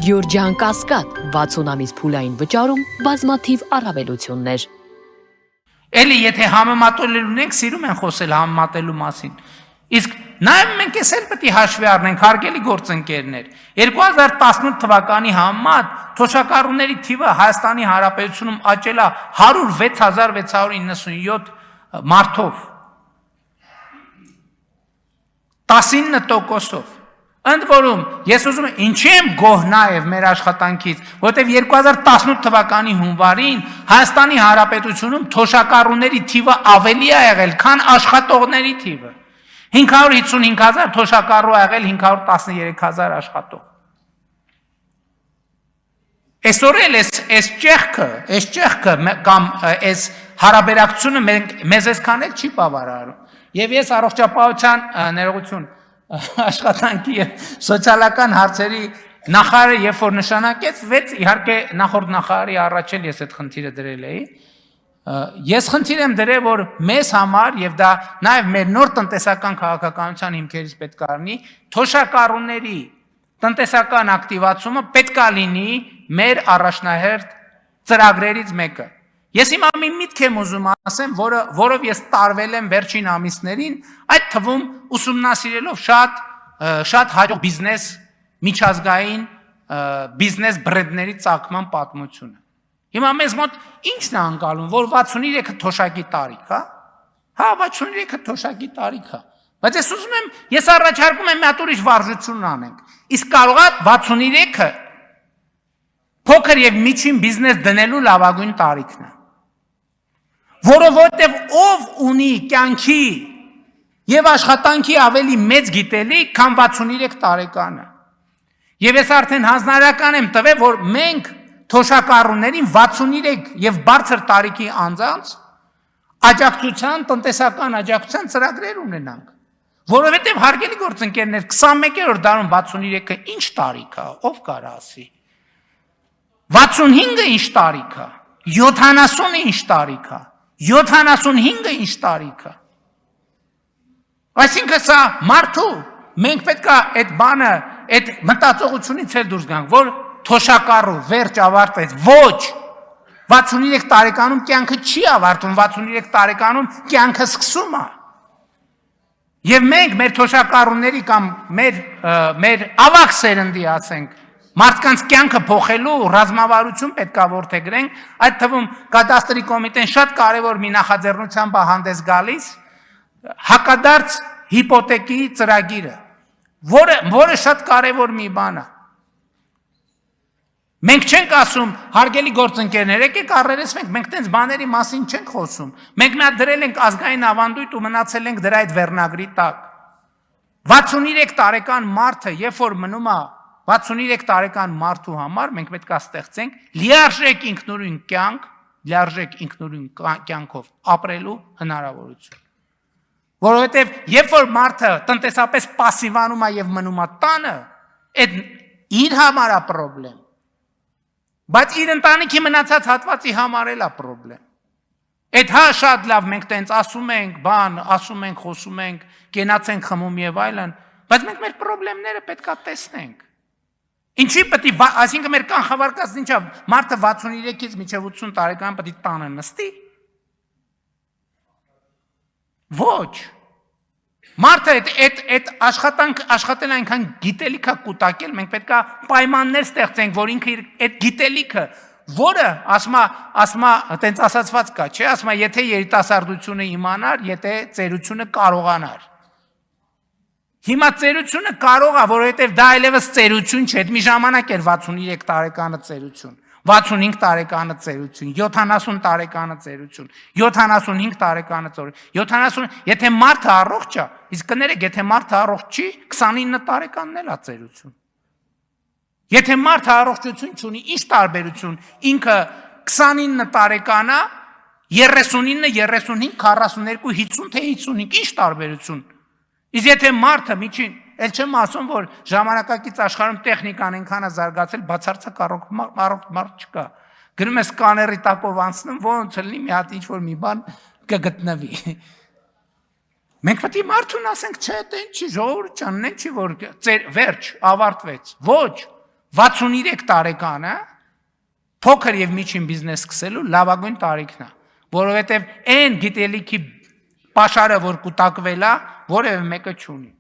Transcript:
Գյորջյան Կասկադ 60 ամիս փուլային վճարում բազմաթիվ առավելություններ։ Էլի եթե համեմատել ունենք, սիրում են խոսել համեմատելու մասին։ Իսկ նաև մենք էս էլ պետք է հաշվի առնենք, հարգելի գործընկերներ, 2018 թվականի համեմատ թոշակառուների թիվը Հայաստանի Հանրապետությունում աճել է 106,697 մարդով, 19%-ով։ Ընդ որում, ես ուզում եմ, ինչի եմ գոհ նաև մեր աշխատանքից, որտեղ 2018 թվականի հունվարին Հայաստանի Հանրապետությունում թոշակառուների թիվը ավելի է եղել, քան աշխատողների թիվը։ 555,000 թոշակառու ա եղել 513,000 աշխատող։ Այսօր էլ այս ճեղքը կամ այս հարաբերակցությունը մեզ այսքան էլ չի բավարարում։ Եվ ես առողջապահության ներողություն աշխատանքի եւ սոցիալական հարցերի նախարարը երբ որ նշանակեց, իհարկե նախորդ նախարարի առաջ էլ ես այդ խնդիրը դրել էի։ Ես խնդիր եմ դրել, որ մեզ համար եւ դա նաեւ մեր նոր տնտեսական քաղաքականության հիմքերից պետք է լինի, թոշակառուների տնտեսական ակտիվացումը պետք է լինի մեր առաջնահերթ ծրագրերից մեկը։ Ես հիմա մի միտք եմ ուզում ասեմ, որով ես տարվել եմ վերջին ամիսներին, այդ թվում ուսումնասիրելով շատ հաջող բիզնես միջազգային բիզնես բրենդների ծագման պատմությունը։ Հիմա մեզ մոտ ի՞նչն է անցալում, որ 63-ը թոշակի տարիք, հա? Հա, 63-ը թոշակի տարիք է։ Բայց ես ուզում եմ, ես առաջարկում եմ մի հատ ուրիշ վարժություն անենք։ Իսկ կարող է 63-ը փոքր եւ միջին բիզնես դնելու լավագույն տարիքն է։ Որովհետև ով ունի կյանքի եւ աշխատանքի ավելի մեծ գիտելիք, քան 63 տարեկանը։ Եվ ես արդեն հանձնարարական եմ տվել, որ մենք թոշակառուներին 63 եւ բարձր տարիքի անձանց աջակցության, տնտեսական աջակցության ծրագրեր ունենանք։ Որովհետև հարգելի գործընկերներ, 21-րդ դարում 63-ը ինչ տարիք է, ով կարա ասի։ 65-ը ինչ տարիք է, 70-ը ինչ տարիք է, 75-ը ինչ տարիք է։ Այսինքն սա մարդու, մենք պետք է այդ բանը, այդ մտածողությունից էլ դուրս գանք, որ թոշակառու վերջ ավարտվեց, ոչ, 63 տարեկանում կյանքը չի ավարտում, 63 տարեկանում կյանքը սկսում է։ Եվ մենք մեր թոշակառուների կամ մեր ավագ սերնդի ասենք, մարդկանց կյանքը փոխելու ռազմավարություն պետք է որդեգրենք, այդ թվում կադաստրի կոմիտեն շատ կարևոր մի նախաձեռնությամբ է հանդես գալիս, հակադարձ հիպոթեկի ծրագիրը, որը շատ կարևոր մի բան է։ Մենք չենք ասում, հարգելի գործընկերներ, եկեք առերեսվենք, մենք տենց բաների մասին չենք խոսում։ Մենք մի հատ դրել ենք ազգային ավանդույթ ու մնացել ենք դրա այդ վերնագրի տակ։ 63 տարեկան մարդը, երբ որ մնում է 63 տարեկան մարդու համար, մենք պետք է ստեղծենք լիարժեք ինքնուրույն կյանք, լիարժեք ինքնուրույն կյանքով ապրելու հնարավորություն։ Որովհետև երբ որ մարդը տնտեսապես պասիվանում է եւ մնում է տանը, այդ իր համար է խնդրեմ։ Բայց իր ընտանիքի մնացած հատվածի համար էլ է խնդրեմ։ Այդ հա շատ լավ մենք տենց ասում ենք, ասում ենք, խոսում ենք, կենացենք, խմում եւ այլն, բայց մենք մեր խնդիրները պետք է տեսնենք։ Ինչի պետք է, այսինքն մեր կանխավարկածն ինչա, մարդը 63-ից մինչև 80 տարեկան պետք է տանը նստի։ Ոչ։ Մարդը այդ աշխատել այնքան գիտելիք է կուտակել, մենք պետք է պայմաններ ստեղծենք, որ ինքը այդ գիտելիքը, որը ասма տենց ասացված կա, չէ, ասма եթե երիտասարդությունը իմանար, եթե ծերությունը կարողանար։ Հիմա ծերությունը կարող է, որովհետև դա այլևս ծերություն չէ, այդ մի ժամանակ էր 63 տարեկանը ծերություն, 65 տարեկանը ծերություն, 70 տարեկանը ծերություն, 75 տարեկանը ծերություն, եթե մարդը առողջ է, իսկ կներեք, եթե մարդը առողջ չի, 29 տարեկանն էլ է ծերություն։ Եթե մարդը առողջություն չունի, ինչ տարբերություն, ինքը 29 տարեկան է, 39, 35, 42, 50, թե 55, ինչ տարբերություն։ Իսկ եթե մարդը միջին, էլ չեմ ասում, որ ժամանակակից աշխարհում տեխնիկան այնքան է զարգացել, բացարձակ առողջ մարդ չկա։ Գնում է սկաների տակով անցնում, ոնց լինի մի հատ ինչ-որ մի բան կգտնվի։ Մենք պետք է մարդուն ասենք, չէ, դա ինչի ժողովուրդ ջան, ինչի որ վերջ ավարտվեց։ Ոչ, 63 տարեկանը փոքր եւ միջին բիզնես սկսելու լավագույն տարիքն է, որովհետեւ այն գիտելիքի Պաշարը որ կուտակվել է, որևէ մեկը չունի։